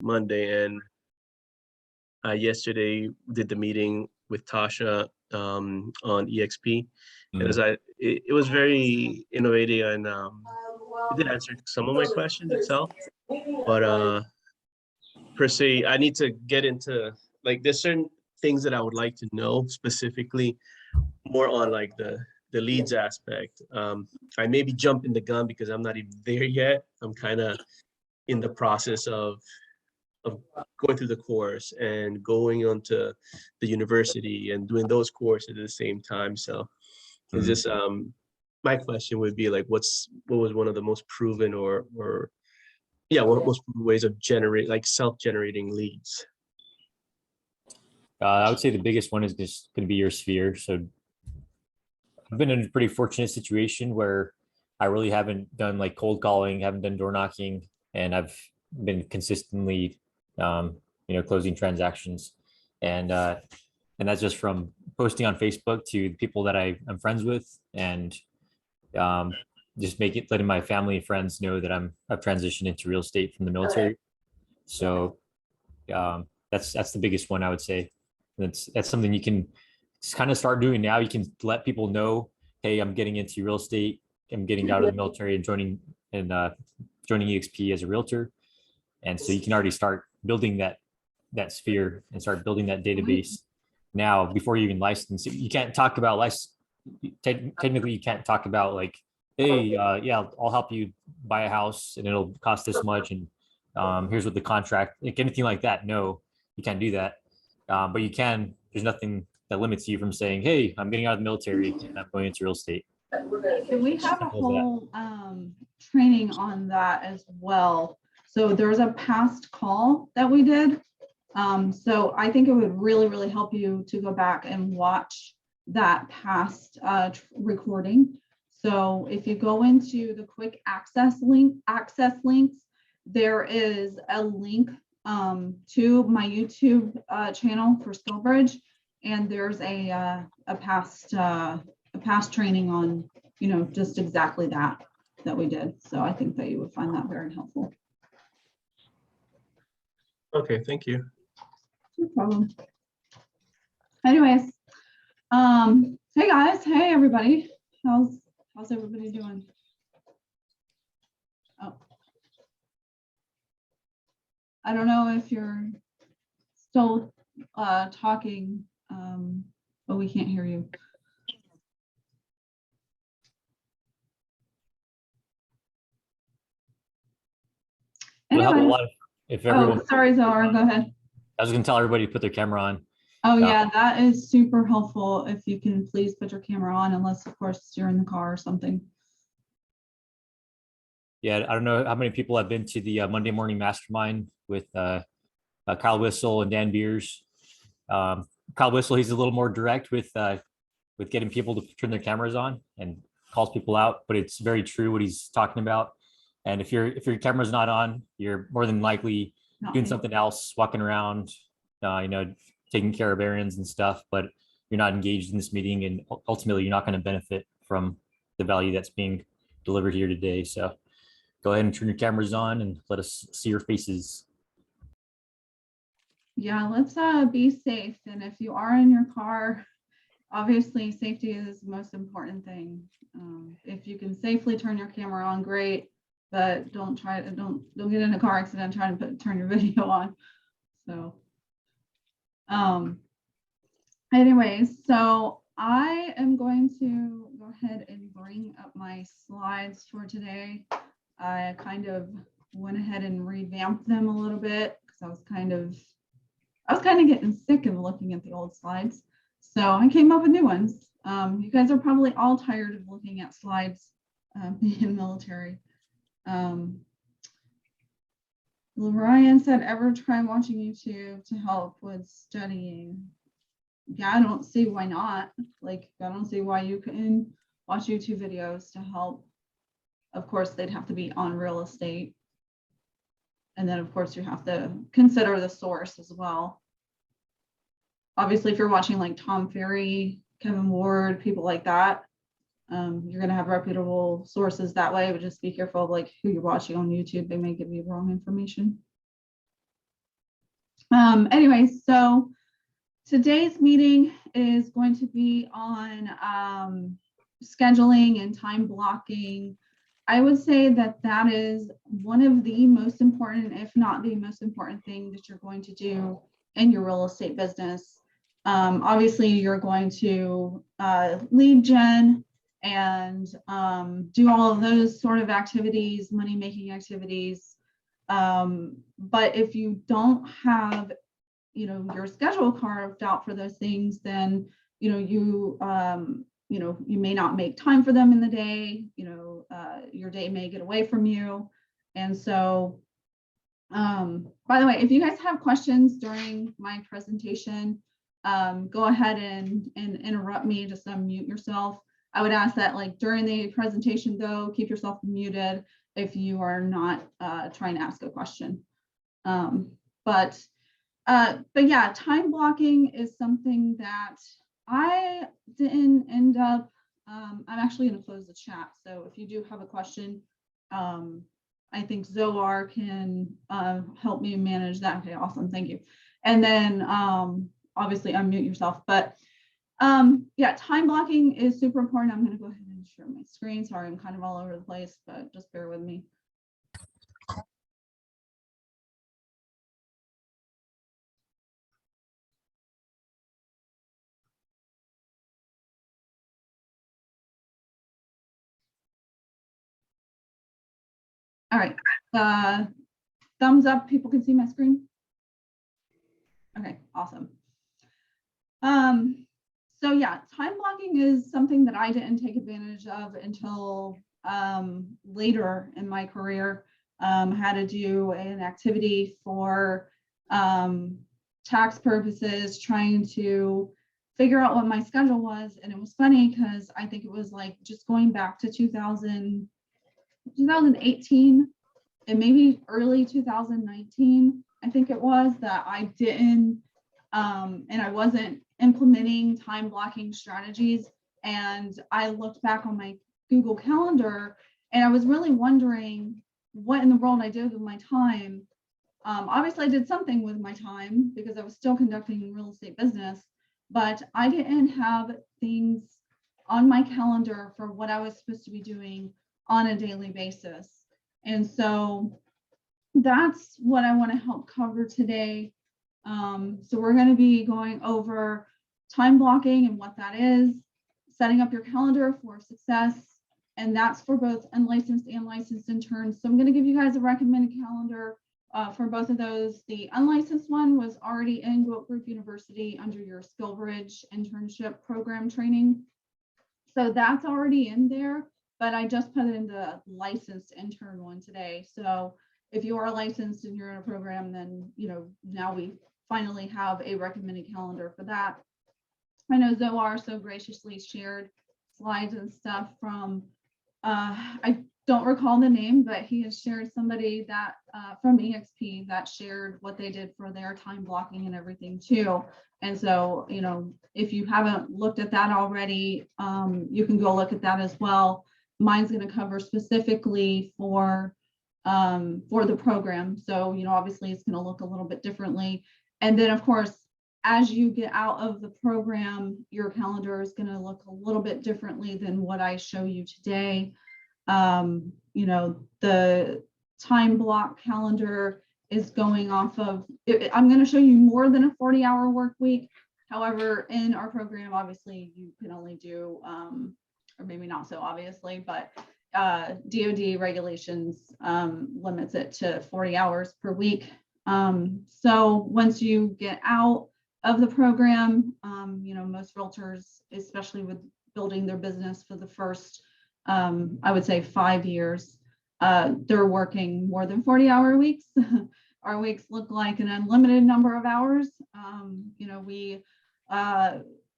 Monday, and yesterday did the meeting with Tasha on EXP, and Mm. it was very innovative, and it did answer some of my questions itself. But per se, I need to get into, like, there's certain things that I would like to know specifically more on, like, the leads aspect. I maybe jumping the gun because I'm not even there yet. I'm kind of in the process of going through the course and going on to the university and doing those courses at the same time. So it's just my question would be, like, what was one of the most proven, or yeah, what most proven ways of self-generating leads? I would say the biggest one is just going to be your sphere. So I've been in a pretty fortunate situation where I really haven't done like cold calling, haven't done door knocking, and I've been consistently, closing transactions, and that's just from posting on Facebook to the people that I'm friends with, and um, just letting my family and friends know that I've transitioned into real estate from the military. So that's the biggest one I would say. That's something you can kind of start doing now. You can let people know, hey, I'm getting into real estate. I'm getting out of the military and joining EXP as a realtor. And so you can already start building that sphere and start building that database now before you even license. You can't talk about technically you can't talk about like, hey, yeah, I'll help you buy a house and it'll cost this much, and here's what the contract, like anything like that. No, you can't do that. But you can. There's nothing that limits you from saying, hey, I'm getting out of the military and I'm going into real estate. We have a whole training on that as well. So there's a past call that we did. So I think it would really, really help you to go back and watch that past recording. So if you go into the quick access links, there is a link to my YouTube channel for SkillBridge, and there's a past training on, just exactly that we did. So I think that you would find that very helpful. Okay, thank you. No problem. Anyways, hey guys, hey everybody. How's everybody doing? Oh, I don't know if you're still talking, but we can't hear you. Anyway. If everyone, sorry, Zara, go ahead. I was going to tell everybody to put their camera on. Oh yeah, that is super helpful. If you can please put your camera on, unless of course you're in the car or something. Yeah, I don't know how many people have been to the Monday morning mastermind with Kyle Whistle and Dan Beers. Kyle Whistle, he's a little more direct with getting people to turn their cameras on and calls people out, but it's very true what he's talking about. And if your camera's not on, you're more than likely doing something else, walking around, taking care of errands and stuff, but you're not engaged in this meeting, and ultimately you're not going to benefit from the value that's being delivered here today. So go ahead and turn your cameras on and let us see your faces. Yeah, let's be safe. And if you are in your car, obviously safety is the most important thing. If you can safely turn your camera on, great, but don't get in a car accident trying to turn your video on. So anyways, so I am going to go ahead and bring up my slides for today. I kind of went ahead and revamped them a little bit because I was kind of getting sick of looking at the old slides. So I came up with new ones. You guys are probably all tired of looking at slides being military. Ryan said, ever try watching YouTube to help with studying? Yeah, I don't see why not. Like, I don't see why you couldn't watch YouTube videos to help. Of course, they'd have to be on real estate. And then, of course, you have to consider the source as well. Obviously, if you're watching like Tom Ferry, Kevin Ward, people like that, you're going to have reputable sources that way, but just be careful of like who you're watching on YouTube. They may give you wrong information. Anyway, so today's meeting is going to be on scheduling and time blocking. I would say that that is one of the most important, if not the most important thing that you're going to do in your real estate business. Obviously, you're going to lead gen and do all of those sort of activities, money-making activities. But if you don't have, your schedule carved out for those things, then, you may not make time for them in the day, your day may get away from you. And so, by the way, if you guys have questions during my presentation, go ahead and interrupt me, just unmute yourself. I would ask that, like, during the presentation, though, keep yourself muted if you are not trying to ask a question. But yeah, time blocking is something that I didn't end up, I'm actually going to close the chat. So if you do have a question, I think Zoar can help me manage that. Okay, awesome. Thank you. And then obviously unmute yourself. But yeah, time blocking is super important. I'm going to go ahead and share my screen. Sorry, I'm kind of all over the place, but just bear with me. All right, thumbs up, people can see my screen. Okay, awesome. So yeah, time blocking is something that I didn't take advantage of until later in my career. I had to do an activity for tax purposes, trying to figure out what my schedule was. And it was funny because I think it was like just going back to 2018 and maybe early 2019, I think it was, that I didn't, and I wasn't implementing time blocking strategies. And I looked back on my Google Calendar and I was really wondering what in the world I did with my time. Obviously I did something with my time because I was still conducting real estate business, but I didn't have things on my calendar for what I was supposed to be doing on a daily basis. And so that's what I want to help cover today. So we're going to be going over time blocking and what that is, setting up your calendar for success, and that's for both unlicensed and licensed interns. So I'm going to give you guys a recommended calendar for both of those. The unlicensed one was already in Gwilt Group University under your SkillBridge internship program training. So that's already in there, but I just put it in the licensed intern one today. So if you are licensed and you're in a program, then, now we finally have a recommended calendar for that. I know Zoar so graciously shared slides and stuff from, I don't recall the name, but he has shared somebody that from EXP that shared what they did for their time blocking and everything too. And so, if you haven't looked at that already, you can go look at that as well. Mine's going to cover specifically for the program. So, obviously it's going to look a little bit differently. And then of course, as you get out of the program, your calendar is going to look a little bit differently than what I show you today. The time block calendar is going off of, I'm going to show you more than a 40-hour work week. However, in our program, obviously you can only do, or maybe not so obviously, but DoD regulations limits it to 40 hours per week. So once you get out of the program, most realtors, especially with building their business for the first, I would say 5 years, they're working more than 40-hour weeks. Our weeks look like an unlimited number of hours.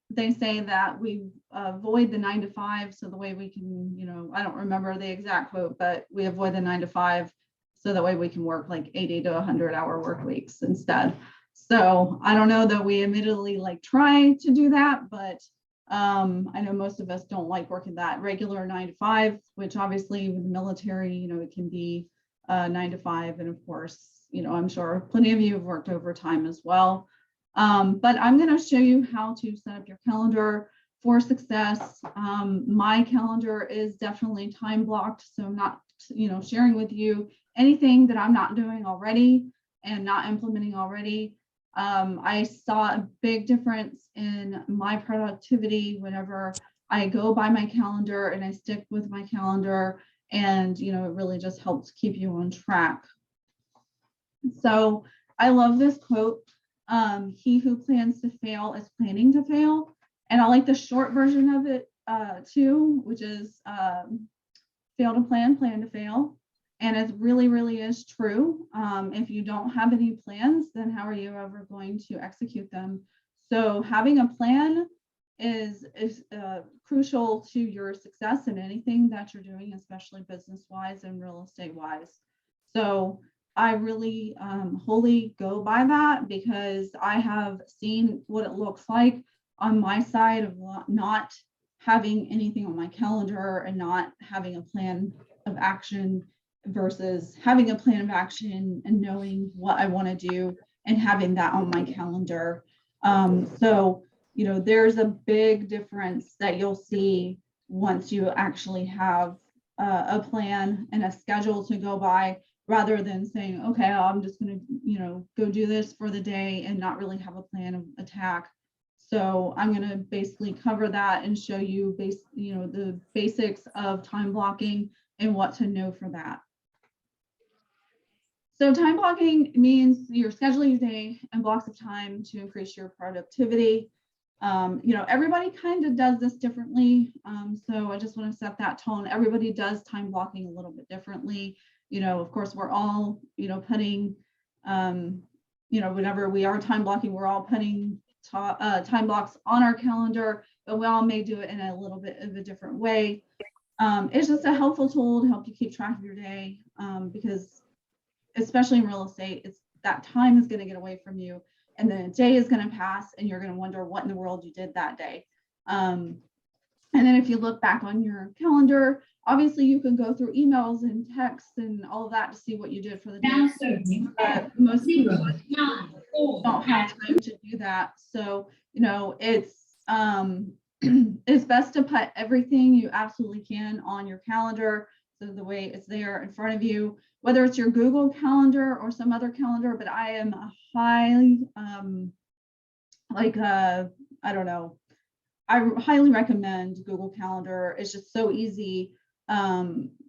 They say that we avoid the 9 to 5. So the way we can, I don't remember the exact quote, but we avoid the 9 to 5. So that way we can work like 80 to 100-hour work weeks instead. So I don't know that we admittedly try to do that, but I know most of us don't like working that regular 9 to 5, which obviously with the military, it can be 9 to 5. And of course, I'm sure plenty of you have worked overtime as well. But I'm going to show you how to set up your calendar for success. My calendar is definitely time blocked, so I'm not, sharing with you anything that I'm not doing already and not implementing already. I saw a big difference in my productivity whenever I go by my calendar and I stick with my calendar, and it really just helps keep you on track. So I love this quote. He who plans to fail is planning to fail. And I like the short version of it too, which is fail to plan, plan to fail. And it really, really is true. If you don't have any plans, then how are you ever going to execute them? So having a plan is crucial to your success in anything that you're doing, especially business-wise and real estate-wise. So I really wholly go by that, because I have seen what it looks like on my side of not having anything on my calendar and not having a plan of action versus having a plan of action and knowing what I want to do and having that on my calendar. So, there's a big difference that you'll see once you actually have a plan and a schedule to go by, rather than saying, okay, I'm just going to, go do this for the day and not really have a plan of attack. So I'm going to basically cover that and show you the basics of time blocking and what to know for that. So time blocking means you're scheduling your day and blocks of time to increase your productivity. Everybody kind of does this differently. So I just want to set that tone. Everybody does time blocking a little bit differently. Of course, we're all, putting, whenever we are time blocking, we're all putting time blocks on our calendar, but we all may do it in a little bit of a different way. It's just a helpful tool to help you keep track of your day, because especially in real estate, it's that time is going to get away from you, and then a day is going to pass and you're going to wonder what in the world you did that day. And then if you look back on your calendar, obviously you can go through emails and texts and all of that to see what you did for the day. But most people don't have time to do that. So, it's best to put everything you absolutely can on your calendar, so the way it's there in front of you, whether it's your Google Calendar or some other calendar. But I am a highly, I highly recommend Google Calendar. It's just so easy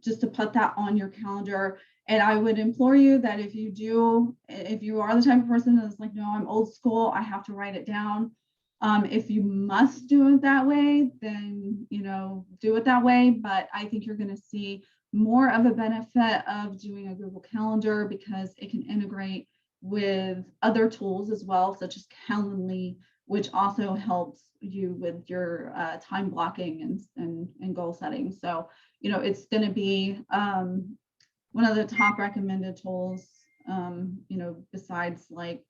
just to put that on your calendar. And I would implore you that if you are the type of person that's like, no, I'm old school, I have to write it down. If you must do it that way, then, do it that way. But I think you're going to see more of a benefit of doing a Google Calendar, because it can integrate with other tools as well, such as Calendly, which also helps you with your time blocking and goal setting. So, it's going to be one of the top recommended tools, besides like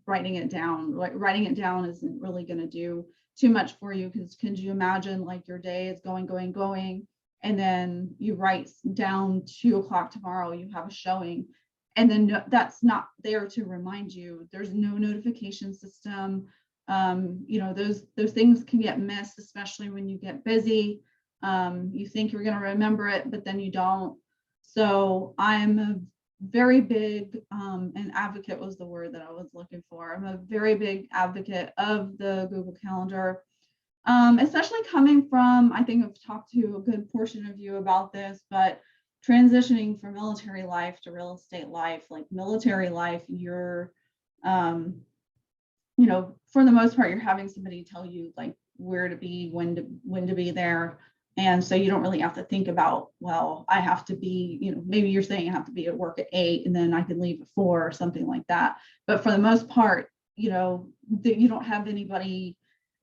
writing it down. Like writing it down isn't really going to do too much for you, because can you imagine like your day is going, and then you write down 2 o'clock tomorrow, you have a showing, and then that's not there to remind you. There's no notification system. Those things can get missed, especially when you get busy. You think you're going to remember it, but then you don't. So I'm a very big, and advocate was the word that I was looking for. I'm a very big advocate of the Google Calendar, especially coming from, I think I've talked to a good portion of you about this, but transitioning from military life to real estate life. Like military life, you're, for the most part, you're having somebody tell you like where to be, when to be there. And so you don't really have to think about, well, I have to be, maybe you're saying I have to be at work at 8 and then I can leave at 4 or something like that. But for the most part, you don't have anybody,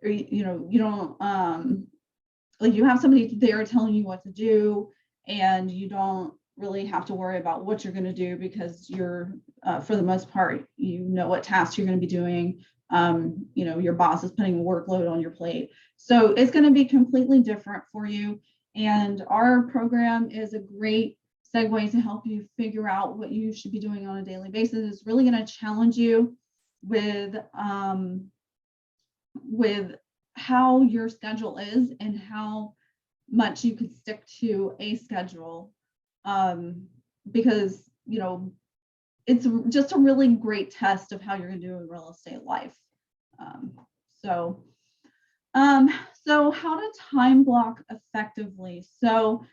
or, you don't, like you have somebody there telling you what to do, and you don't really have to worry about what you're going to do, because you're, for the most part, what tasks you're going to be doing. Your boss is putting a workload on your plate. So it's going to be completely different for you. And our program is a great segue to help you figure out what you should be doing on a daily basis. It's really going to challenge you with how your schedule is and how much you can stick to a schedule, because it's just a really great test of how you're going to do in real estate life. So how to time block effectively. So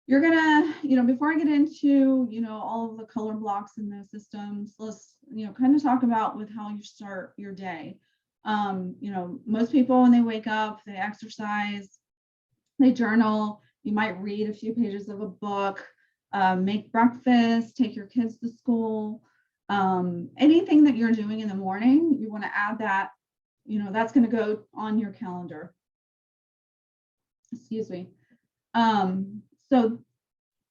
you're gonna, before I get into, all of the color blocks in those systems, let's, kind of talk about with how you start your day. Most people, when they wake up, they exercise, they journal, you might read a few pages of a book, make breakfast, take your kids to school, anything that you're doing in the morning, you want to add that, that's going to go on your calendar. Excuse me. So,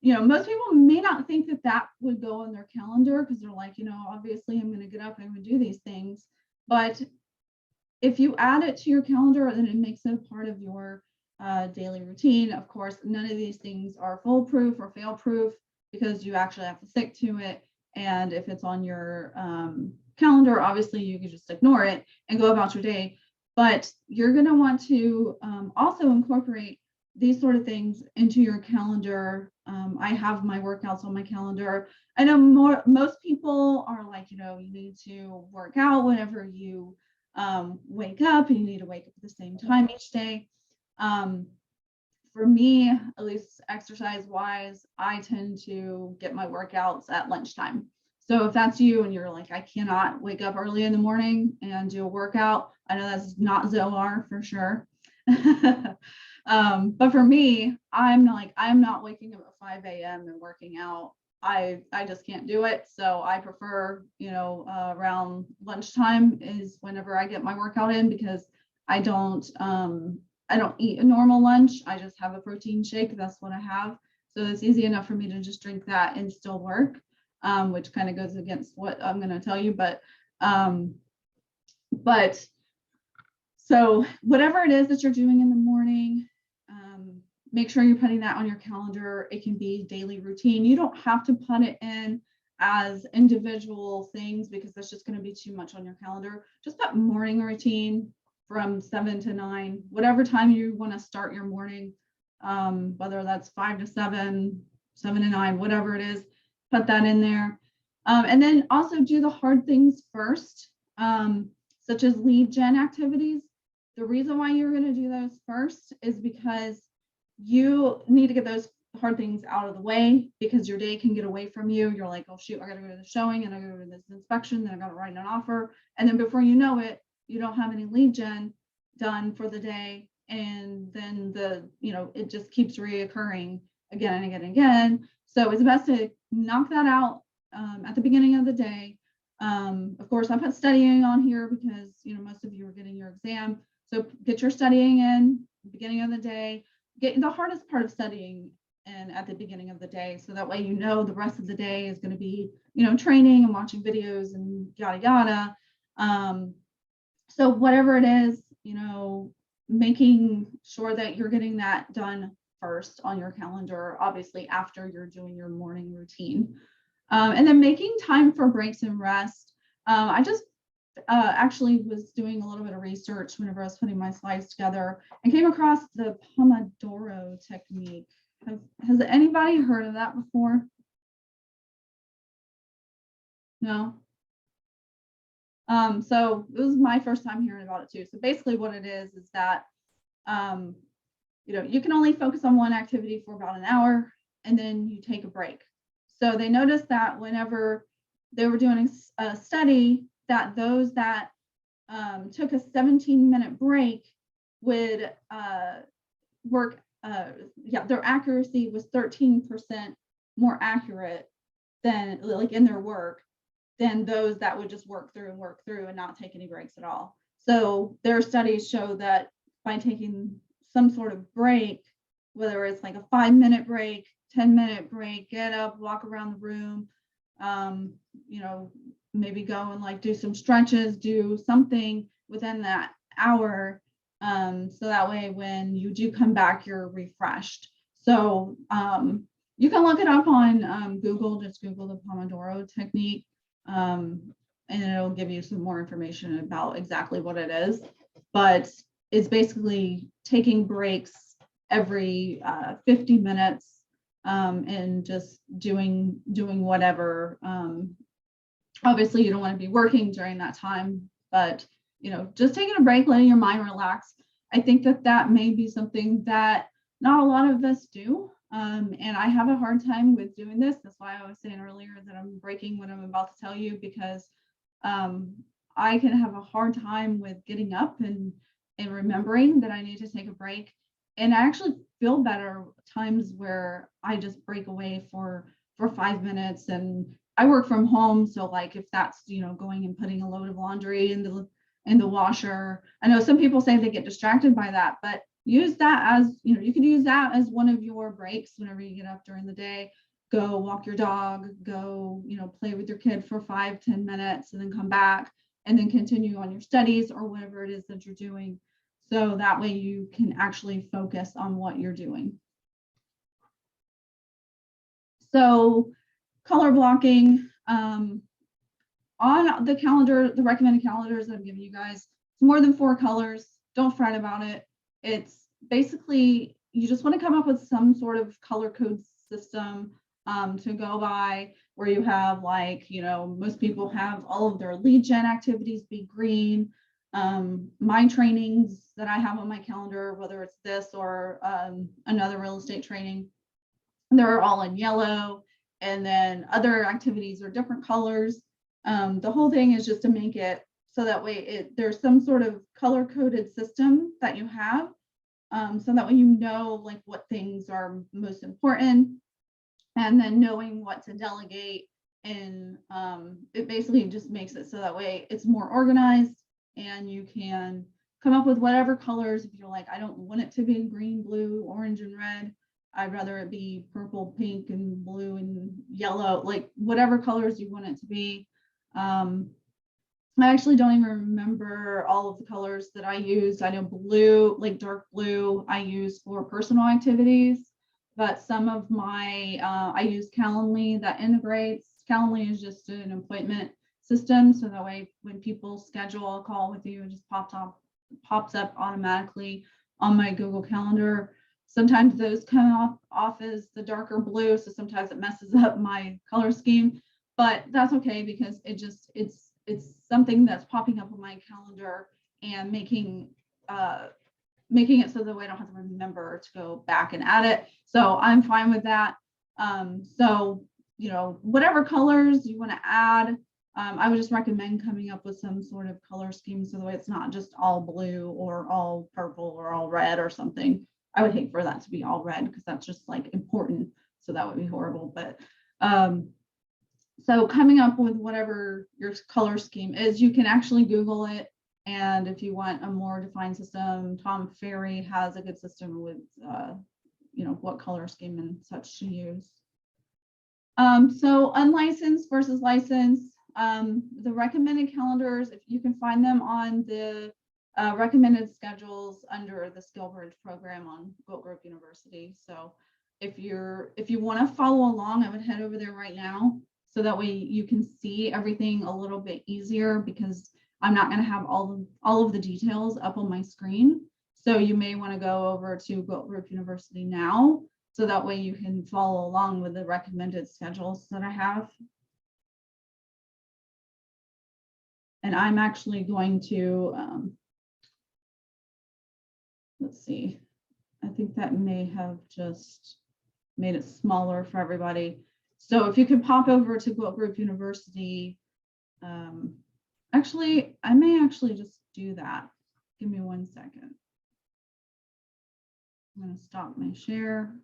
most people may not think that that would go on their calendar because they're like, obviously I'm going to get up and I'm going to do these things. But if you add it to your calendar, then it makes it a part of your daily routine. Of course, none of these things are foolproof or fail proof because you actually have to stick to it. And if it's on your calendar, obviously you can just ignore it and go about your day. But you're going to want to also incorporate these sort of things into your calendar. I have my workouts on my calendar. I know most people are like, you need to work out whenever you wake up, and you need to wake up at the same time each day. For me, at least exercise wise, I tend to get my workouts at lunchtime. So if that's you and you're like, I cannot wake up early in the morning and do a workout, I know that's not Zohar for sure. But for me, I'm not waking up at 5 a.m. and working out. I just can't do it. So I prefer, around lunchtime is whenever I get my workout in, because I don't eat a normal lunch. I just have a protein shake. That's what I have. So it's easy enough for me to just drink that and still work, which kind of goes against what I'm going to tell you. But so whatever it is that you're doing in the morning, make sure you're putting that on your calendar. It can be daily routine. You don't have to put it in as individual things because that's just going to be too much on your calendar. Just put morning routine from 7 to 9, whatever time you want to start your morning, whether that's 5 to 7, 7 to 9, whatever it is, put that in there. And then also do the hard things first, such as lead gen activities. The reason why you're going to do those first is because you need to get those hard things out of the way, because your day can get away from you. You're like, oh shoot, I got to go to the showing and I got to go to this inspection, then I got to write an offer. And then before you know it, you don't have any lead gen done for the day. And then it just keeps reoccurring again and again and again. So it's best to knock that out at the beginning of the day. Of course, I put studying on here because, most of you are getting your exam. So get your studying in beginning of the day. Get the hardest part of studying in at the beginning of the day. So that way, the rest of the day is going to be, training and watching videos and yada, yada. So whatever it is, making sure that you're getting that done first on your calendar, obviously after you're doing your morning routine. And then making time for breaks and rest. I just actually was doing a little bit of research whenever I was putting my slides together and came across the Pomodoro technique. Has anybody heard of that before? No? So it was my first time hearing about it too. So basically what it is that, you can only focus on one activity for about an hour and then you take a break. So they noticed that whenever they were doing a study, that those that took a 17-minute break would work, their accuracy was 13% more accurate than, like, in their work than those that would just work through and not take any breaks at all. So their studies show that by taking some sort of break, whether it's like a 5-minute break, 10-minute break, get up, walk around the room, maybe go and do some stretches, do something within that hour. So that way when you do come back, you're refreshed. So, You can look it up on Google, just Google the Pomodoro technique. And it'll give you some more information about exactly what it is. But it's basically taking breaks every 50 minutes and just doing whatever. Obviously, you don't want to be working during that time, but just taking a break, letting your mind relax. I think that may be something that not a lot of us do. And I have a hard time with doing this. That's why I was saying earlier that I'm breaking what I'm about to tell you, because I can have a hard time with getting up and remembering that I need to take a break. And I actually feel better times where I just break away for 5 minutes. And I work from home, so like if that's going and putting a load of laundry in the washer. I know some people say they get distracted by that, but use that as you can use that as one of your breaks whenever you get up during the day. Go walk your dog, go play with your kid for 5-10 minutes, and then come back and then continue on your studies or whatever it is that you're doing. So that way you can actually focus on what you're doing. So color blocking on the calendar, the recommended calendars that I'm giving you guys, it's more than 4 colors. Don't fret about it. It's basically, you just want to come up with some sort of color code system to go by, where you have most people have all of their lead gen activities be green. My trainings that I have on my calendar, whether it's this or another real estate training, they're all in yellow. And then other activities are different colors. The whole thing is just to make it so that way there's some sort of color coded system that you have, so that way like what things are most important, and then knowing what to delegate. And it basically just makes it so that way it's more organized, and you can come up with whatever colors. If you're like, I don't want it to be green, blue, orange, and red, I'd rather it be purple, pink, and blue, and yellow, like whatever colors you want it to be. I actually don't even remember all of the colors that I used. I know blue, like dark blue, I use for personal activities, but some of my, I use Calendly that integrates. Calendly is just an appointment system. So that way, when people schedule a call with you, it just pops up automatically on my Google Calendar. Sometimes those come off as the darker blue, so sometimes it messes up my color scheme, but that's okay, because it's something that's popping up on my calendar and making it so that way I don't have to remember to go back and add it. So I'm fine with that. So whatever colors you want to add, I would just recommend coming up with some sort of color scheme, so the way it's not just all blue or all purple or all red or something. I would hate for that to be all red, because that's just like important. So that would be horrible. But so coming up with whatever your color scheme is, you can actually Google it. And if you want a more defined system, Tom Ferry has a good system with, what color scheme and such to use. So unlicensed versus licensed, the recommended calendars, if you can find them on the recommended schedules under the Skill Bridge program on Goat Group University. So if you want to follow along, I would head over there right now, so that way you can see everything a little bit easier, because I'm not going to have all of the details up on my screen. So you may want to go over to Goat Group University now, so that way you can follow along with the recommended schedules that I have. And I'm actually going to, let's see, I think that may have just made it smaller for everybody. So if you could pop over to Goat Group University, actually, I may actually just do that. Give me 1 second. I'm going to stop my share.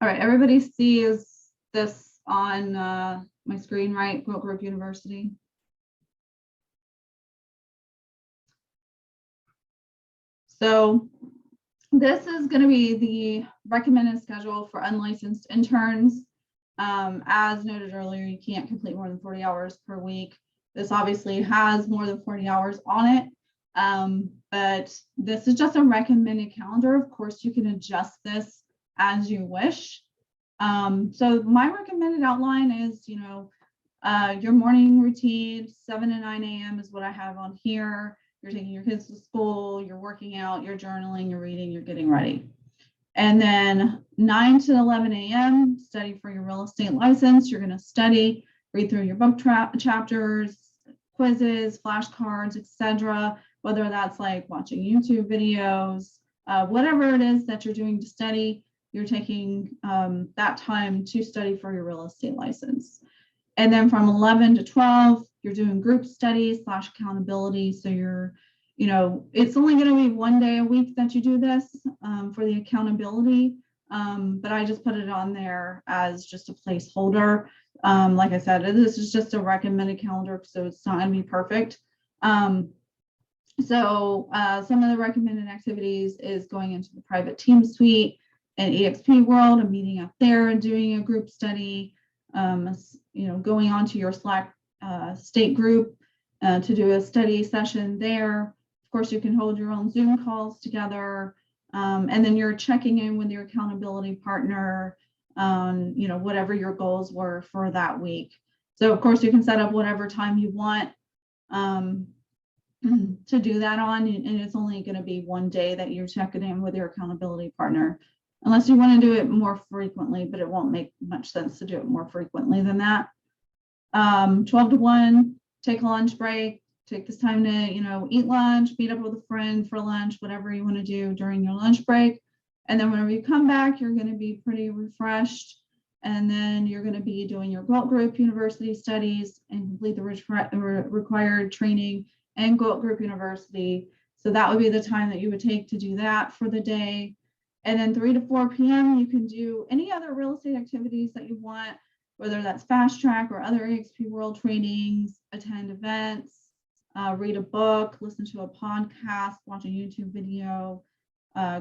All right, everybody sees this on my screen, right? Quote Group University. So this is going to be the recommended schedule for unlicensed interns. As noted earlier, you can't complete more than 40 hours per week. This obviously has more than 40 hours on it, but this is just a recommended calendar. Of course, you can adjust this as you wish. So my recommended outline is, your morning routine, 7 to 9 a.m. is what I have on here. You're taking your kids to school, you're working out, you're journaling, you're reading, you're getting ready. And then 9 to 11 a.m., study for your real estate license. You're going to study, read through your book chapters, quizzes, flashcards, etc. Whether that's like watching YouTube videos, whatever it is that you're doing to study, you're taking that time to study for your real estate license. And then from 11 to 12, you're doing group studies / accountability. So you're, it's only going to be 1 day a week that you do this for the accountability. But I just put it on there as just a placeholder. Like I said, this is just a recommended calendar, so it's not going to be perfect. Some of the recommended activities is going into the private team suite and EXP world, and meeting up there and doing a group study. Going on to your Slack state group to do a study session there. Of course, you can hold your own Zoom calls together, and then you're checking in with your accountability partner on, whatever your goals were for that week. So of course, you can set up whatever time you want to do that on, and it's only going to be 1 day that you're checking in with your accountability partner, unless you want to do it more frequently, but it won't make much sense to do it more frequently than that. 12 to 1, take a lunch break, take this time to, eat lunch, meet up with a friend for lunch, whatever you want to do during your lunch break. And then whenever you come back, you're going to be pretty refreshed. And then you're going to be doing your GWILT Group University studies and complete the required training and GWILT Group University. So that would be the time that you would take to do that for the day. And then 3 to 4 p.m., you can do any other real estate activities that you want, whether that's fast track or other EXP World trainings, attend events, read a book, listen to a podcast, watch a YouTube video,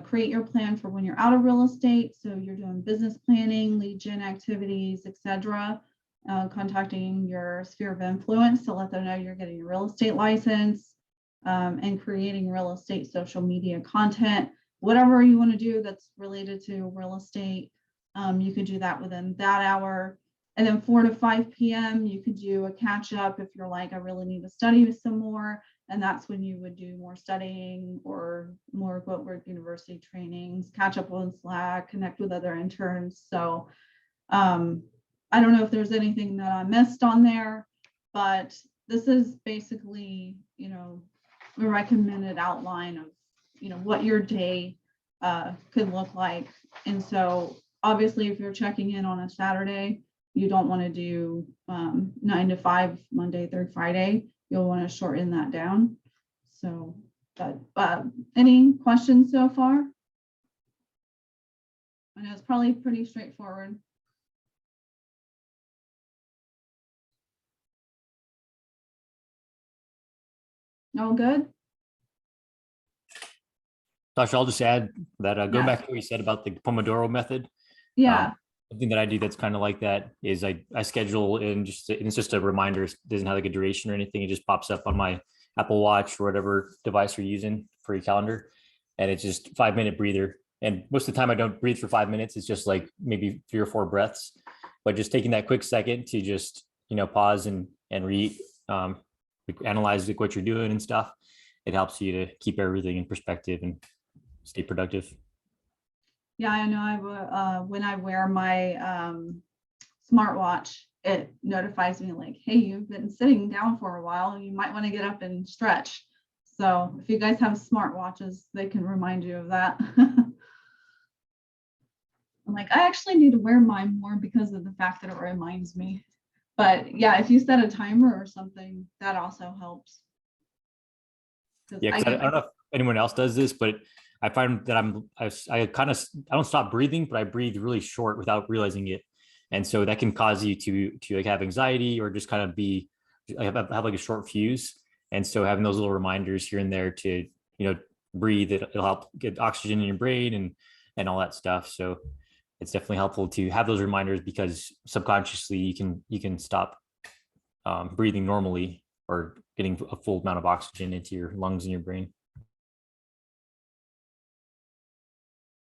create your plan for when you're out of real estate. So you're doing business planning, lead gen activities, etc. Contacting your sphere of influence to let them know you're getting your real estate license, and creating real estate social media content. Whatever you want to do that's related to real estate, you can do that within that hour. And then 4 to 5 p.m., you could do a catch up if you're like, I really need to study some more. And that's when you would do more studying or more GWILT Group University trainings, catch up on Slack, connect with other interns. So I don't know if there's anything that I missed on there, but this is basically, a recommended outline of, what your day could look like. And so obviously, if you're checking in on a Saturday, you don't want to do 9 to 5 Monday through Friday. You'll want to shorten that down. So, but any questions so far? I know it's probably pretty straightforward. All good? Tasha, I'll just add that going Yeah. back to what you said about the Pomodoro method. Yeah. Something that I do that's kind of like that is I schedule in it's just a reminder. It doesn't have like a duration or anything. It just pops up on my Apple Watch or whatever device you're using for your calendar. And it's just 5-minute breather. And most of the time I don't breathe for 5 minutes. It's just like maybe 3 or 4 breaths, but just taking that quick second to just, pause and read, analyze like what you're doing and stuff. It helps you to keep everything in perspective and stay productive. Yeah, I know. When I wear my smartwatch, it notifies me like, hey, you've been sitting down for a while. You might want to get up and stretch. So if you guys have smartwatches, they can remind you of that. I'm like, I actually need to wear mine more because of the fact that it reminds me. But yeah, if you set a timer or something, that also helps. Yeah, I don't know if anyone else does this, but I find that I don't stop breathing, but I breathe really short without realizing it. And so that can cause you to like have anxiety or just kind of be have like a short fuse. And so having those little reminders here and there to, breathe, it'll help get oxygen in your brain and all that stuff. So it's definitely helpful to have those reminders because subconsciously you can stop breathing normally or getting a full amount of oxygen into your lungs and your brain.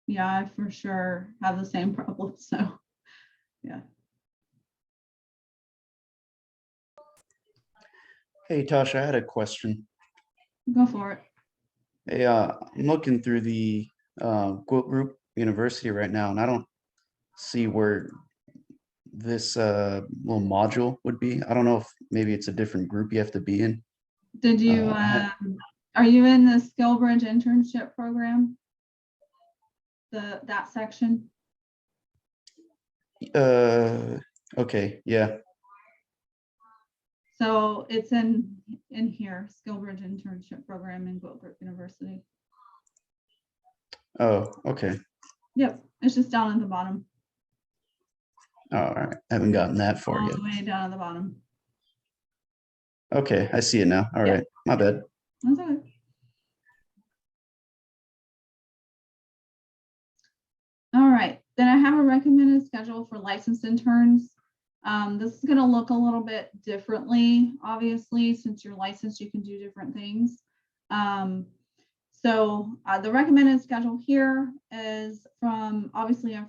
Yeah, I for sure have the same problem. So, yeah. Hey, Tasha, I had a question. Go for it. Hey, I'm looking through the Quilt Group University right now, and I don't see where this little module would be. I don't know if maybe it's a different group you have to be in. Did you, are you in the SkillBridge internship program? That section? Okay, yeah. So it's in here, SkillBridge internship program in Quilt Group University. Oh, okay. Yep, it's just down at the bottom. All right. I haven't gotten that far All yet. the way down at the bottom. Okay, I see it now. All Yeah. right, my bad. That's okay. All right, then I have a recommended schedule for licensed interns. This is going to look a little bit differently, obviously, since you're licensed, you can do different things. So the recommended schedule here is from, obviously,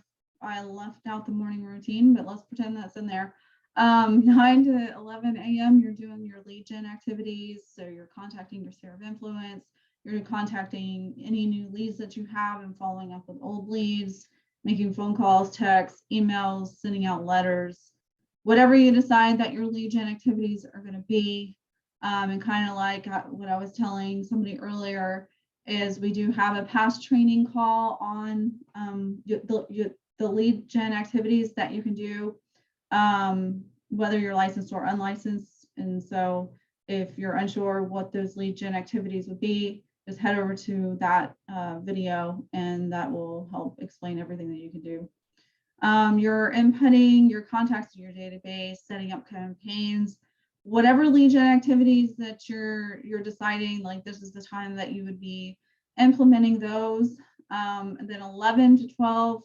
I left out the morning routine, but let's pretend that's in there. 9 to 11 a.m., you're doing your lead gen activities. So you're contacting your sphere of influence. You're contacting any new leads that you have and following up with old leads, making phone calls, texts, emails, sending out letters, whatever you decide that your lead gen activities are going to be. And kind of like what I was telling somebody earlier is we do have a past training call on the lead gen activities that you can do, whether you're licensed or unlicensed. And so if you're unsure what those lead gen activities would be, just head over to that video and that will help explain everything that you can do. You're inputting your contacts in your database, setting up campaigns, whatever lead gen activities that you're deciding, like this is the time that you would be implementing those. And then 11 to 12,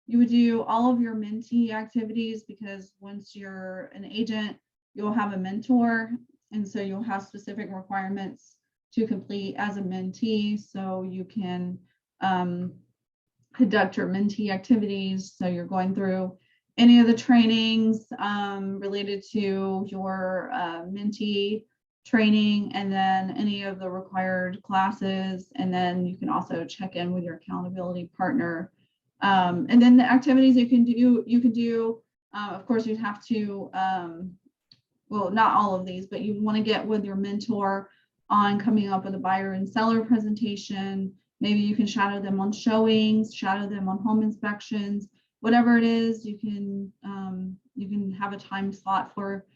you would do all of your mentee activities because once you're an agent, you'll have a mentor. And so you'll have specific requirements to complete as a mentee. So you can conduct your mentee activities. So you're going through any of the trainings related to your mentee training, and then any of the required classes. And then you can also check in with your accountability partner. And then the activities you can do, of course, you'd have to, well, not all of these, but you want to get with your mentor on coming up with a buyer and seller presentation. Maybe you can shadow them on showings, shadow them on home inspections, whatever it is. You can have a time slot for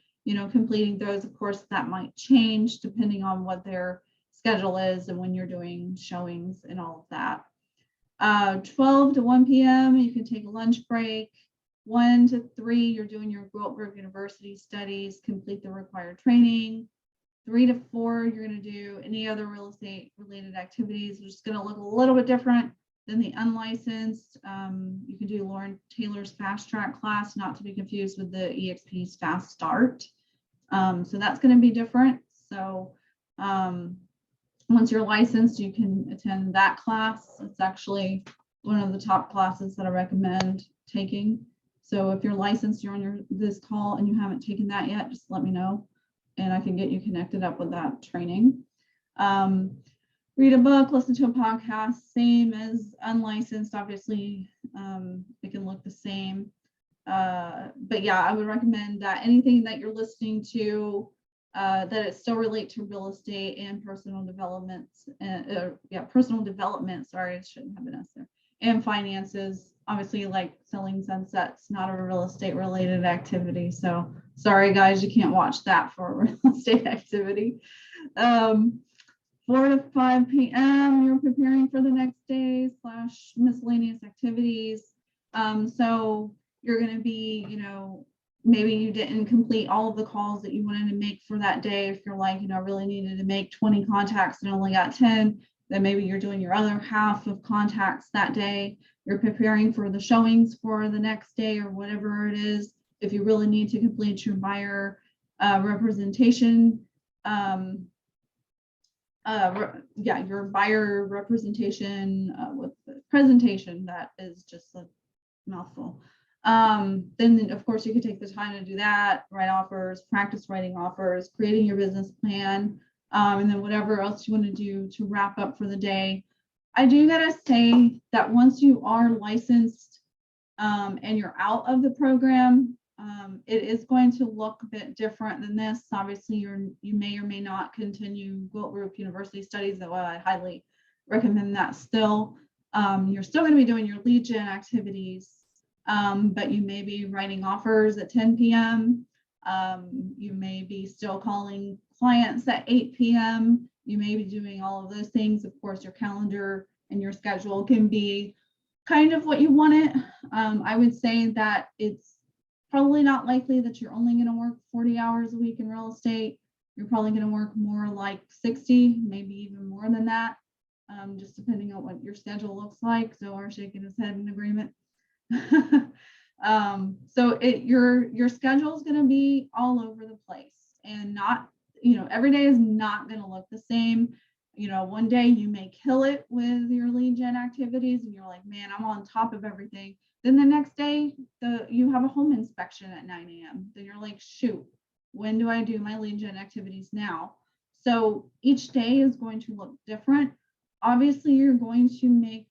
completing those. Of course, that might change depending on what their schedule is and when you're doing showings and all of that. 12 to 1 p.m. you can take a lunch break. 1 to 3 you're doing your Quilt Group University studies, complete the required training. 3 to 4 you're going to do any other real estate related activities, which is going to look a little bit different than the unlicensed. You can do Lauren Taylor's fast track class, not to be confused with the EXP's fast start. So that's going to be different. So once you're licensed, you can attend that class. It's actually one of the top classes that I recommend taking. So if you're licensed, you're on this call and you haven't taken that yet, just let me know and I can get you connected up with that training. Read a book, listen to a podcast, same as unlicensed. Obviously, it can look the same. But yeah, I would recommend that anything that you're listening to, that it still relate to real estate and personal developments. Personal development, sorry, I shouldn't have an S there. And finances, obviously, like selling sunsets, not a real estate related activity. So sorry guys, you can't watch that for a real estate activity. 4 to 5 p.m. you're preparing for the next day / miscellaneous activities. So you're going to be, maybe you didn't complete all of the calls that you wanted to make for that day. If you're like, I really needed to make 20 contacts and only got 10, then maybe you're doing your other half of contacts that day. You're preparing for the showings for the next day or whatever it is. If you really need to complete your buyer representation, your buyer representation with the presentation, that is just a mouthful. Then of course you could take the time to do that, write offers, practice writing offers, creating your business plan, and then whatever else you want to do to wrap up for the day. I do gotta say that once you are licensed and you're out of the program, it is going to look a bit different than this. Obviously, you may or may not continue Quilt Roof University studies, though I highly recommend that still. You're still going to be doing your lead gen activities, but you may be writing offers at 10 p.m. You may be still calling clients at 8 p.m. You may be doing all of those things. Of course, your calendar and your schedule can be kind of what you want it. I would say that it's probably not likely that you're only going to work 40 hours a week in real estate. You're probably going to work more like 60, maybe even more than that, just depending on what your schedule looks like. So are shaking his head in agreement. So your schedule is going to be all over the place, and not, every day is not going to look the same. One day you may kill it with your lead gen activities and you're like, man, I'm on top of everything. Then the next day you have a home inspection at 9 a.m. Then you're like, shoot, when do I do my lead gen activities now? So each day is going to look different. Obviously, you're going to make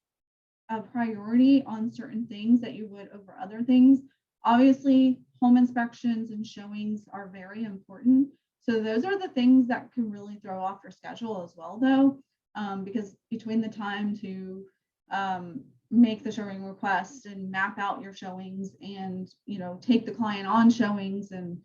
a priority on certain things that you would over other things. Obviously, home inspections and showings are very important. So those are the things that can really throw off your schedule as well, though, because between the time to make the showing request and map out your showings and, take the client on showings and,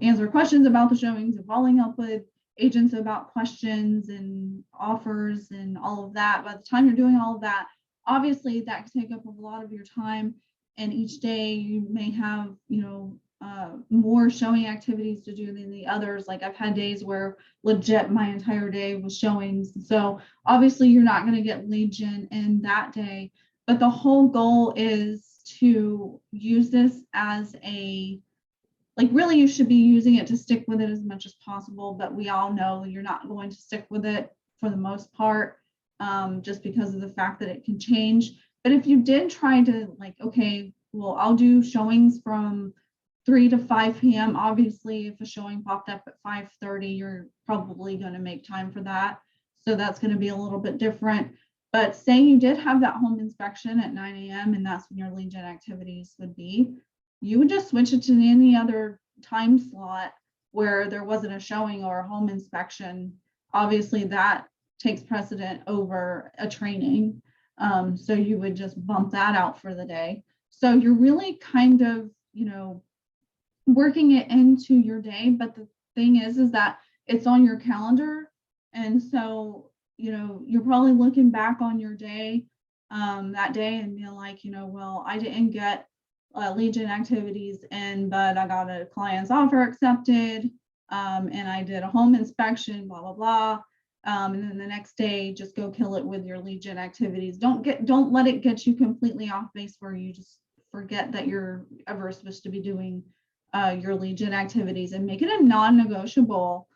answer questions about the showings and following up with agents about questions and offers and all of that. By the time you're doing all of that, obviously that can take up a lot of your time. And each day you may have, more showing activities to do than the others. Like I've had days where legit my entire day was showings. So obviously you're not going to get lead gen in that day, but the whole goal is to use this as really you should be using it to stick with it as much as possible. But we all know you're not going to stick with it for the most part, just because of the fact that it can change. But if you did try to okay, well, I'll do showings from 3 to 5 p.m. Obviously, if a showing popped up at 5:30, you're probably going to make time for that. So that's going to be a little bit different. But say you did have that home inspection at 9 a.m. and that's when your lead gen activities would be, you would just switch it to any other time slot where there wasn't a showing or a home inspection. Obviously, that takes precedent over a training. So you would just bump that out for the day. So you're really kind of, working it into your day. But the thing is that it's on your calendar. And so, you're probably looking back on your day, that day and being like, well, I didn't get lead gen activities in, but I got a client's offer accepted, and I did a home inspection, blah, blah, blah. And then the next day, just go kill it with your lead gen activities. Don't let it get you completely off base where you just forget that you're ever supposed to be doing your lead gen activities, and make it a non-negotiable.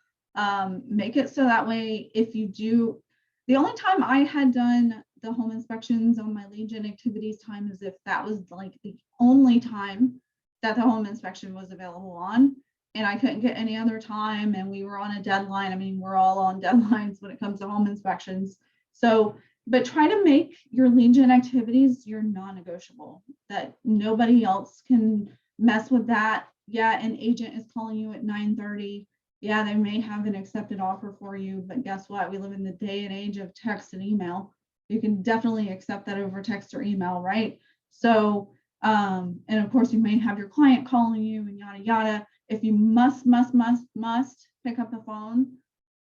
Make it so that way, if you do, the only time I had done the home inspections on my lead gen activities time is if that was the only time that the home inspection was available on, and I couldn't get any other time, and we were on a deadline. I mean, we're all on deadlines when it comes to home inspections. So, but try to make your lead gen activities your non-negotiable, that nobody else can mess with that. Yeah, an agent is calling you at 9:30. Yeah, they may have an accepted offer for you, but guess what? We live in the day and age of text and email. You can definitely accept that over text or email, right? So, and of course, you may have your client calling you and yada, yada. If you must pick up the phone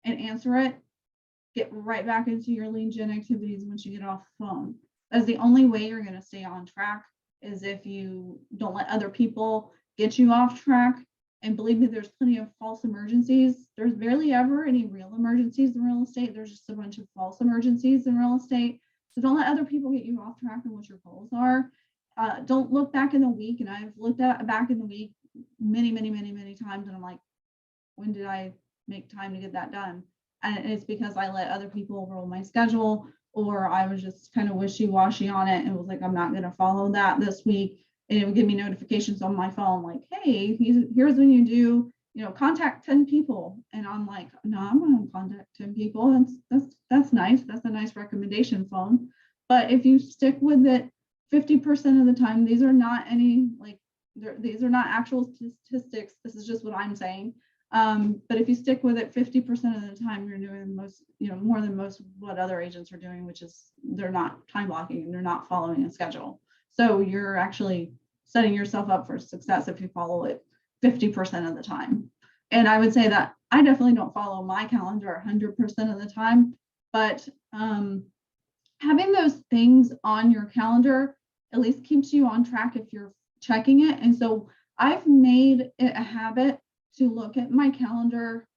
and answer it, get right back into your lead gen activities once you get off the phone. That's the only way you're going to stay on track, is if you don't let other people get you off track. And believe me, there's plenty of false emergencies. There's barely ever any real emergencies in real estate. There's just a bunch of false emergencies in real estate. So don't let other people get you off track on what your goals are. Don't look back in the week. And I've looked at back in the week many times, and I'm like, when did I make time to get that done? And it's because I let other people roll my schedule, or I was just kind of wishy-washy on it and was like, I'm not going to follow that this week. And it would give me notifications on my phone like, hey, here's when you do, contact 10 people. And I'm like, no, I'm going to contact 10 people. That's nice. That's a nice recommendation phone. But if you stick with it 50% of the time, these are not these are not actual statistics. This is just what I'm saying. But if you stick with it 50% of the time, you're doing more than most what other agents are doing, which is they're not time blocking and they're not following a schedule. So you're actually setting yourself up for success if you follow it 50% of the time. And I would say that I definitely don't follow my calendar 100% of the time, but having those things on your calendar at least keeps you on track if you're checking it. And so I've made it a habit to look at my calendar.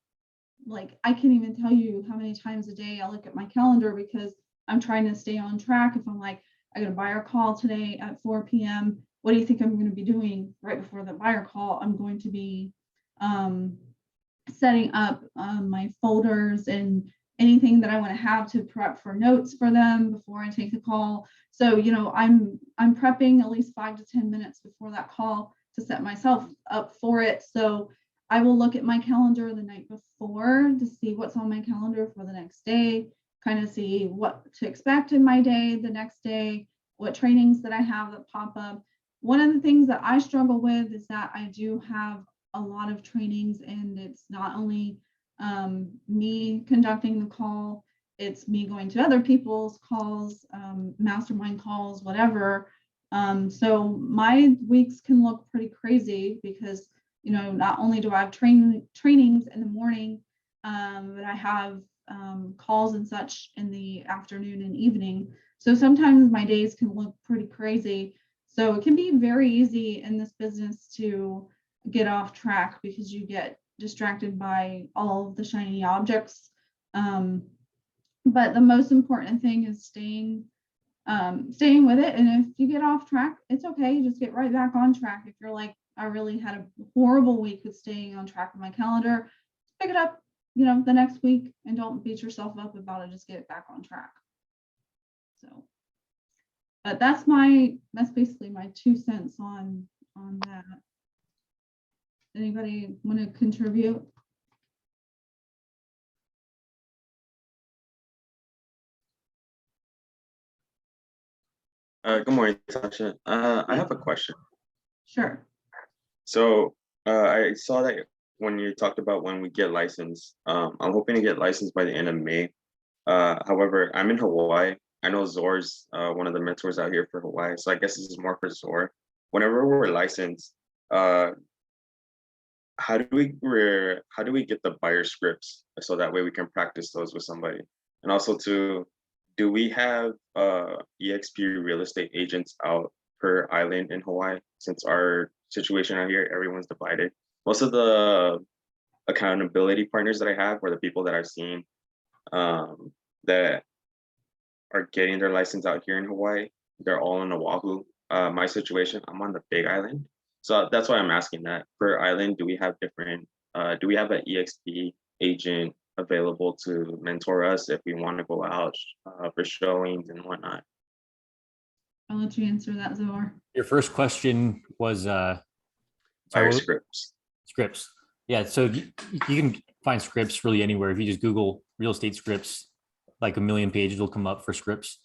Like, I can't even tell you how many times a day I look at my calendar, because I'm trying to stay on track. If I'm like, I got a buyer call today at 4 p.m. What do you think I'm going to be doing right before the buyer call? I'm going to be setting up my folders and anything that I want to have to prep for notes for them before I take the call. So, I'm prepping at least 5 to 10 minutes before that call to set myself up for it. So I will look at my calendar the night before to see what's on my calendar for the next day, kind of see what to expect in my day the next day, what trainings that I have that pop up. One of the things that I struggle with is that I do have a lot of trainings, and it's not only me conducting the call, it's me going to other people's calls, mastermind calls, whatever. So my weeks can look pretty crazy because, not only do I have trainings in the morning, but I have calls and such in the afternoon and evening. So sometimes my days can look pretty crazy. So it can be very easy in this business to get off track because you get distracted by all of the shiny objects. But the most important thing is staying with it. And if you get off track, it's okay. Just get right back on track. If you're like, I really had a horrible week with staying on track with my calendar, pick it up, the next week, and don't beat yourself up about it. Just get back on track. So, but that's basically my 2 cents on that. Anybody want to contribute? Good morning, Tasha. I have a question. Sure. So I saw that when you talked about when we get licensed, I'm hoping to get licensed by the end of May. However, I'm in Hawaii. I know Zor's one of the mentors out here for Hawaii, so I guess this is more for Zor. Whenever we're licensed, how do we get the buyer scripts so that way we can practice those with somebody? And also, do we have EXP real estate agents out per island in Hawaii? Since our situation out here, everyone's divided. Most of the accountability partners that I have, or the people that I've seen that are getting their license out here in Hawaii, they're all in Oahu. My situation, I'm on the big island. So that's why I'm asking that. Per island, do we have an EXP agent available to mentor us if we want to go out for showings and whatnot? I'll let you answer that, Zor. Your first question was Buyer scripts. Scripts. Yeah, so you can find scripts really anywhere. If you just Google real estate scripts, like a million pages will come up for scripts.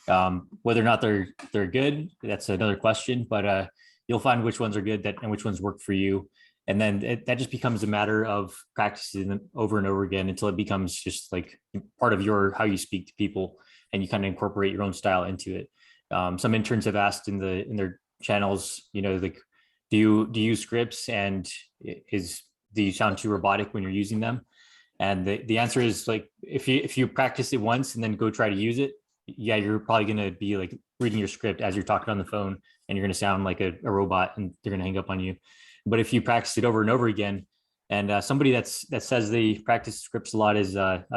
Whether or not they're good, that's another question, but you'll find which ones are good and which ones work for you. And then that just becomes a matter of practicing them over and over again until it becomes just like part of how you speak to people, and you kind of incorporate your own style into it. Some interns have asked in their channels, like, do you use scripts, and do you sound too robotic when you're using them? And the answer is like, if you practice it once and then go try to use it, yeah, you're probably going to be like reading your script as you're talking on the phone, and you're going to sound like a robot, and they're going to hang up on you. But if you practice it over and over again, and somebody that says they practice scripts a lot is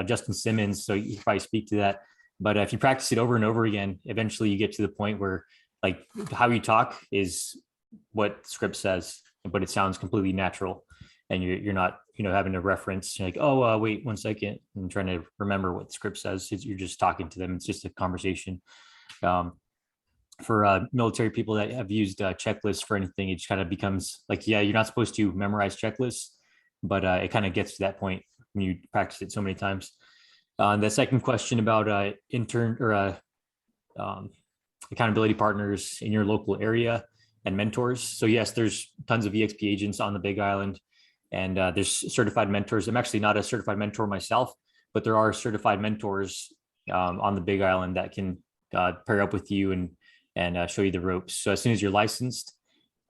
Justin Simmons, so you probably speak to that. But if you practice it over and over again, eventually you get to the point where like how you talk is what the script says, but it sounds completely natural, and you're not having to reference, you're like, oh wait 1 second, and trying to remember what the script says. You're just talking to them. It's just a conversation. For military people that have used checklists for anything, it just kind of becomes like, yeah, you're not supposed to memorize checklists, but it kind of gets to that point when you practice it so many times. The second question about intern or accountability partners in your local area and mentors. So yes, there's tons of EXP agents on the Big Island, and there's certified mentors. I'm actually not a certified mentor myself, but there are certified mentors on the Big Island that can pair up with you and show you the ropes. So as soon as you're licensed,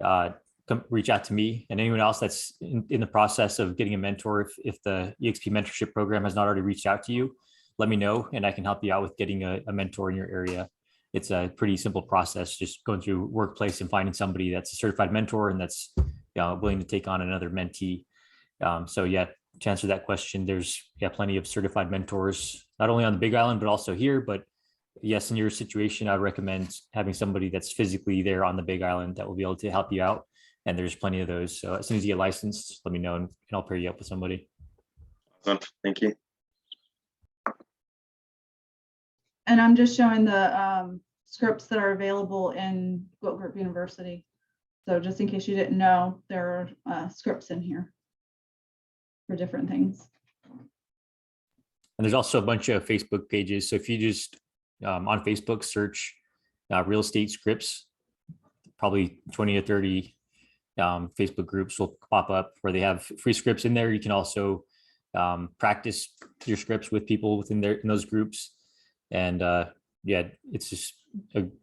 come reach out to me and anyone else that's in the process of getting a mentor. If the EXP mentorship program has not already reached out to you, let me know and I can help you out with getting a mentor in your area. It's a pretty simple process, just going through workplace and finding somebody that's a certified mentor and that's willing to take on another mentee. So yeah, to answer that question, there's plenty of certified mentors, not only on the Big Island, but also here. But yes, in your situation, I recommend having somebody that's physically there on the Big Island that will be able to help you out. And there's plenty of those. So as soon as you get licensed, let me know and I'll pair you up with somebody. Awesome. Thank you. And I'm just showing the scripts that are available in Goat Group University. So just in case you didn't know, there are scripts in here for different things. And there's also a bunch of Facebook pages. So if you just on Facebook search real estate scripts, probably 20 or 30 Facebook groups will pop up where they have free scripts in there. You can also practice your scripts with people within in those groups. And yeah, it's just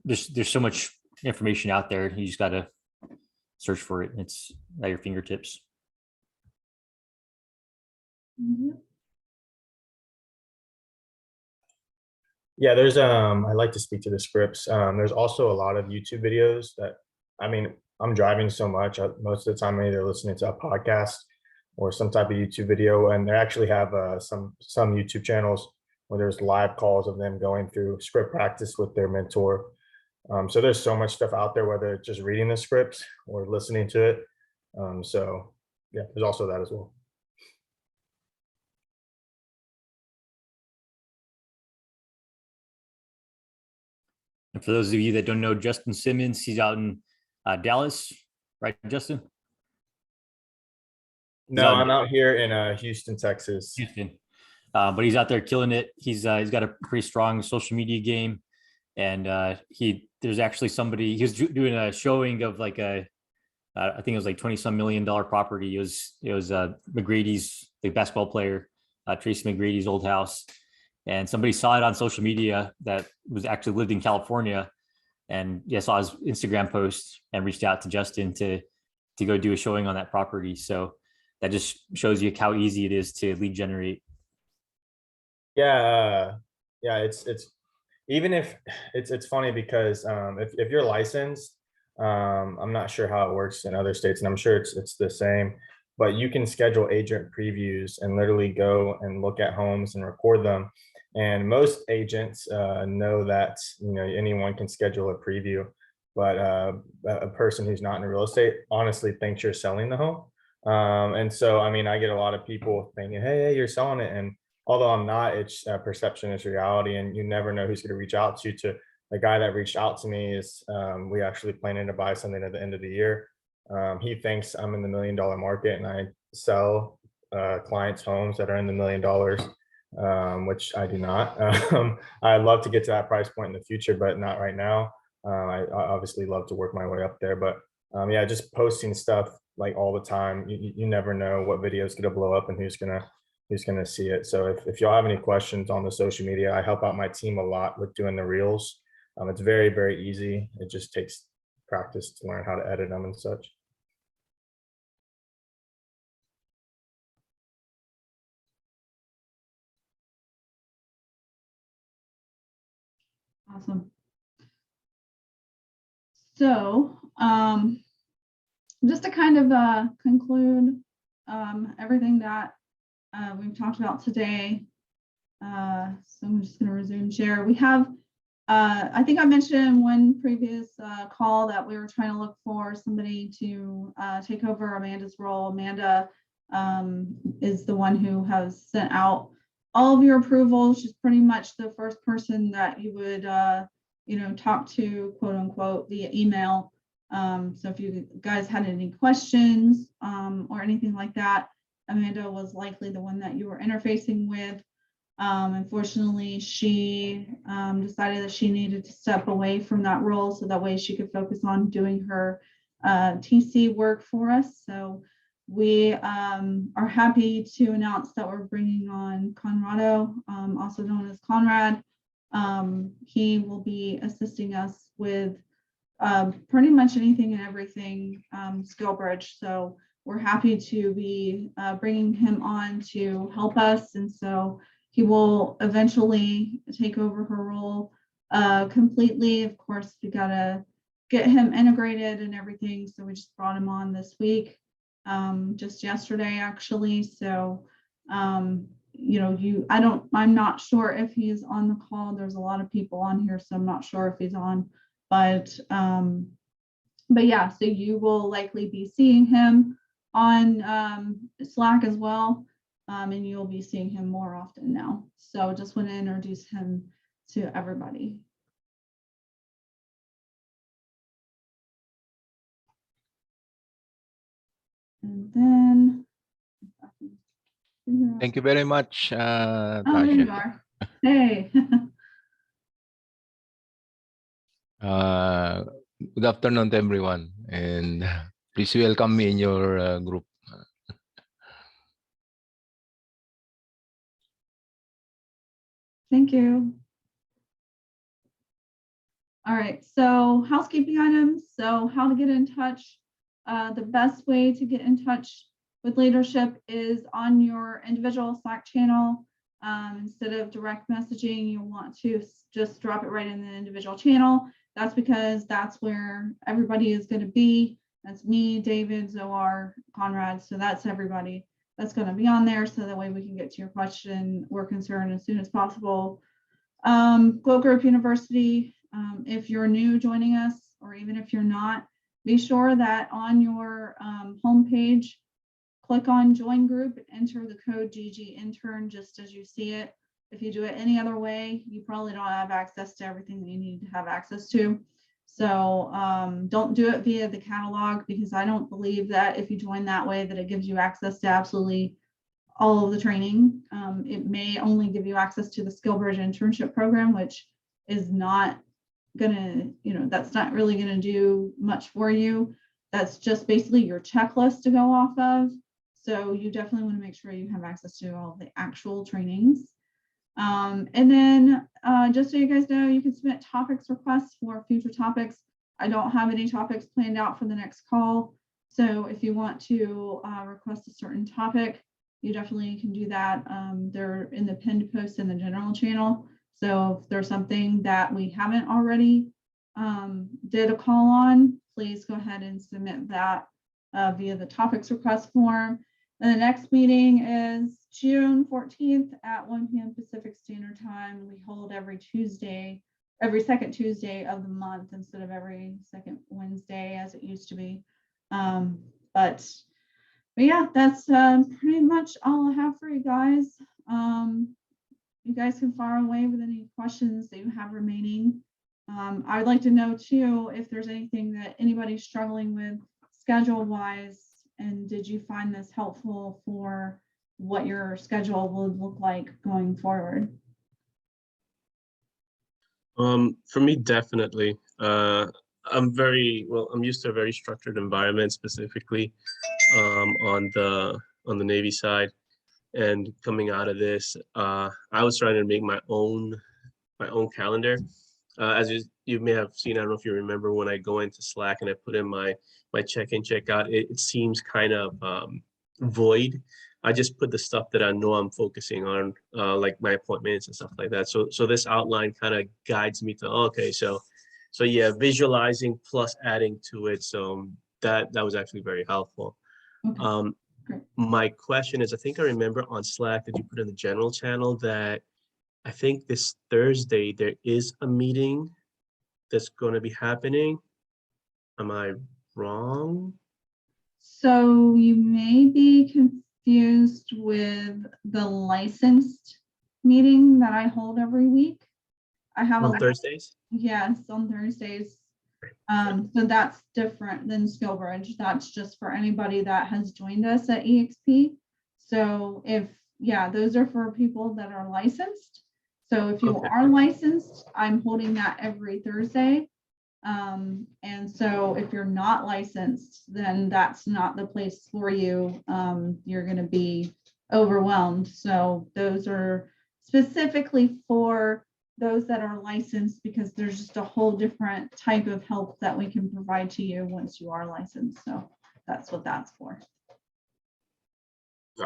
there's so much information out there. You just got to search for it. It's at your fingertips. Mm-hmm. Yeah, there's I like to speak to the scripts. There's also a lot of YouTube videos that, I mean, I'm driving so much. Most of the time I'm either listening to a podcast or some type of YouTube video, and they actually have some YouTube channels where there's live calls of them going through script practice with their mentor. So there's so much stuff out there, whether it's just reading the script or listening to it. So yeah, there's also that as well. And for those of you that don't know Justin Simmons, he's out in Dallas, right, Justin? No, I'm out here in Houston, Texas. Houston. But he's out there killing it. He's got a pretty strong social media game, and there's actually somebody, he was doing a showing of like I think it was like $20-some million property. It was McGrady's, the basketball player, Tracy McGrady's old house, and somebody saw it on social media that was actually lived in California, and saw his Instagram post and reached out to Justin to go do a showing on that property. So that just shows you how easy it is to lead generate. Yeah, it's even if it's funny because if you're licensed, I'm not sure how it works in other states, and I'm sure it's the same, but you can schedule agent previews and literally go and look at homes and record them. And most agents know that anyone can schedule a preview, but a person who's not in real estate honestly thinks you're selling the home. And so, I mean, I get a lot of people thinking, hey, you're selling it. And although I'm not, it's perception is reality, and you never know who's going to reach out to you. To the guy that reached out to me is we actually planning to buy something at the end of the year. He thinks I'm in the $1 million market, and I sell clients' homes that are in the $1 million, which I do not. I'd love to get to that price point in the future, but not right now. I obviously love to work my way up there, but yeah, just posting stuff like all the time. You never know what video is going to blow up and who's going to see it. So if y'all have any questions on the social media, I help out my team a lot with doing the reels. It's very, very easy. It just takes practice to learn how to edit them and such. Awesome. So, just to kind of conclude everything that we've talked about today. So I'm just going to resume share. We have, I think I mentioned in one previous call that we were trying to look for somebody to take over Amanda's role. Amanda is the one who has sent out all of your approvals. She's pretty much the first person that you would, talk to, quote unquote, via email. So if you guys had any questions or anything like that, Amanda was likely the one that you were interfacing with. Unfortunately, she decided that she needed to step away from that role so that way she could focus on doing her TC work for us. So we are happy to announce that we're bringing on Conrado, also known as Conrad. He will be assisting us with pretty much anything and everything SkillBridge. So we're happy to be bringing him on to help us. And so he will eventually take over her role completely. Of course, we got to get him integrated and everything. So we just brought him on this week, just yesterday, actually. So, I'm not sure if he's on the call. There's a lot of people on here, so I'm not sure if he's on. But yeah, so you will likely be seeing him on Slack as well, and you'll be seeing him more often now. So just want to introduce him to everybody. And then, Thank you very much, oh, there you Tasha. are. Hey. Good afternoon to everyone, and please welcome me in your group. Thank you. All right, so housekeeping items. So how to get in touch. The best way to get in touch with leadership is on your individual Slack channel. Instead of direct messaging, you want to just drop it right in the individual channel. That's because that's where everybody is going to be. That's me, David, Zoar, Conrad. So that's everybody that's going to be on there. So that way we can get to your question or concern as soon as possible. Glow Group University, if you're new joining us, or even if you're not, be sure that on your homepage, click on join group, enter the code GG intern just as you see it. If you do it any other way, you probably don't have access to everything that you need to have access to. So don't do it via the catalog, because I don't believe that if you join that way that it gives you access to absolutely all of the training. It may only give you access to the SkillBridge internship program, which is not gonna, that's not really gonna do much for you. That's just basically your checklist to go off of. So you definitely want to make sure you have access to all the actual trainings. And then just so you guys know, you can submit topics requests for future topics. I don't have any topics planned out for the next call. So if you want to request a certain topic, you definitely can do that. They're in the pinned post in the general channel. So if there's something that we haven't already did a call on, please go ahead and submit that via the topics request form. And the next meeting is June 14th at 1 p.m. Pacific Standard Time. We hold every second Tuesday of the month instead of every second Wednesday as it used to be. But yeah, that's pretty much all I have for you guys. You guys can fire away with any questions that you have remaining. I would like to know too if there's anything that anybody's struggling with schedule-wise, and did you find this helpful for what your schedule would look like going forward? For me, definitely. I'm used to a very structured environment, specifically on the Navy side. And coming out of this, I was trying to make my own calendar. As you may have seen, I don't know if you remember, when I go into Slack and I put in my check-in, check-out, it seems kind of void. I just put the stuff that I know I'm focusing on, like my appointments and stuff like that. So this outline kind of guides me to, okay, so yeah, visualizing plus adding to it. So that was actually very helpful. Okay, great. My question is, I think I remember on Slack that you put in the general channel that I think this Thursday there is a meeting that's going to be happening. Am I wrong? So you may be confused with the licensed meeting that I hold every week. I have On Thursdays? Yes, on Thursdays. So that's different than SkillBridge. That's just for anybody that has joined us at EXP. So those are for people that are licensed. So if you Okay. are licensed, I'm holding that every Thursday. And so if you're not licensed, then that's not the place for you. You're going to be overwhelmed. So those are specifically for those that are licensed, because there's just a whole different type of help that we can provide to you once you are licensed. So that's what that's for.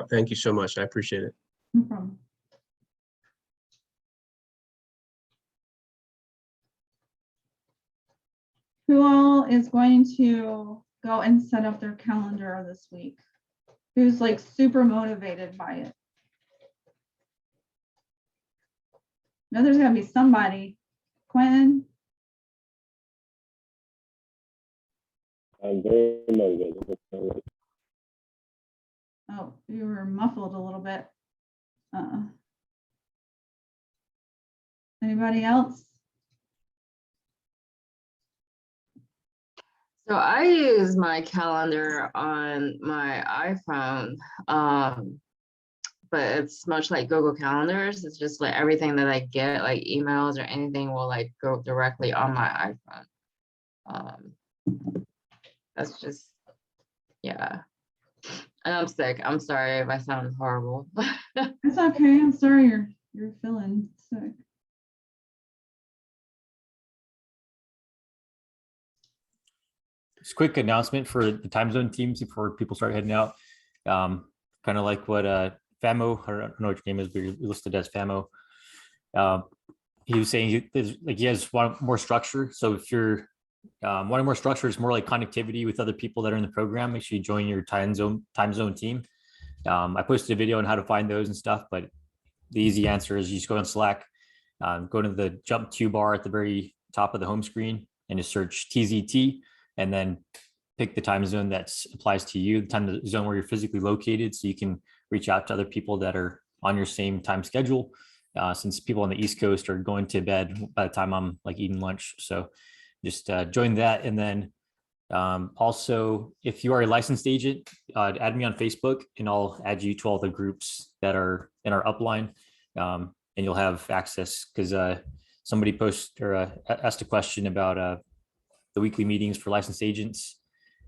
Thank you so much. I appreciate it. No problem. Who all is going to go and set up their calendar this week? Who's like super motivated by it? No, there's gonna be somebody. Quentin? I'm very motivated. Oh, you were muffled a little bit. Anybody else? So I use my calendar on my iPhone, but it's much like Google Calendars. It's just like everything that I get, like emails or anything, will like go directly on my iPhone. That's just, yeah. And I'm sick. I'm sorry if I sound horrible. It's okay. I'm sorry you're feeling sick. Just quick announcement for the time zone teams before people start heading out. Kind of like what Famo, I don't know what your name is, but you're listed as Famo. He was saying he has one more structure. So if you're wanting more structure, it's more like connectivity with other people that are in the program. Make sure you join your time zone team. I posted a video on how to find those and stuff, but the easy answer is you just go on Slack, go to the jump to bar at the very top of the home screen and just search TZT, and then pick the time zone that applies to you, the time zone where you're physically located, so you can reach out to other people that are on your same time schedule. Since people on the East Coast are going to bed by the time I'm like eating lunch. So just join that. And then also, if you are a licensed agent, add me on Facebook and I'll add you to all the groups that are in our upline, and you'll have access, because somebody posted or asked a question about the weekly meetings for licensed agents.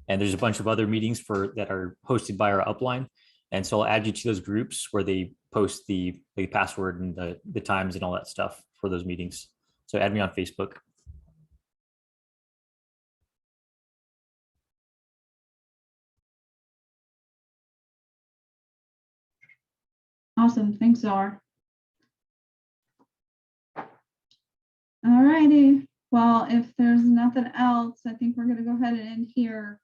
And there's a bunch of other meetings that are hosted by our upline. And so I'll add you to those groups where they post the password and the times and all that stuff for those meetings. So add me on Facebook. Awesome. Thanks, Zar. All righty. Well, if there's nothing else, I think we're going to go ahead and end here.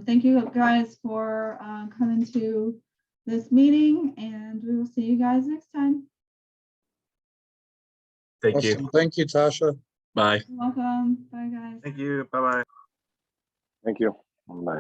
Thank you guys for coming to this meeting, and we will see you guys next time. Thank you. Awesome. Thank you, Tasha. Bye. You're welcome. Bye, guys. Thank you. Bye-bye. Thank you. Bye.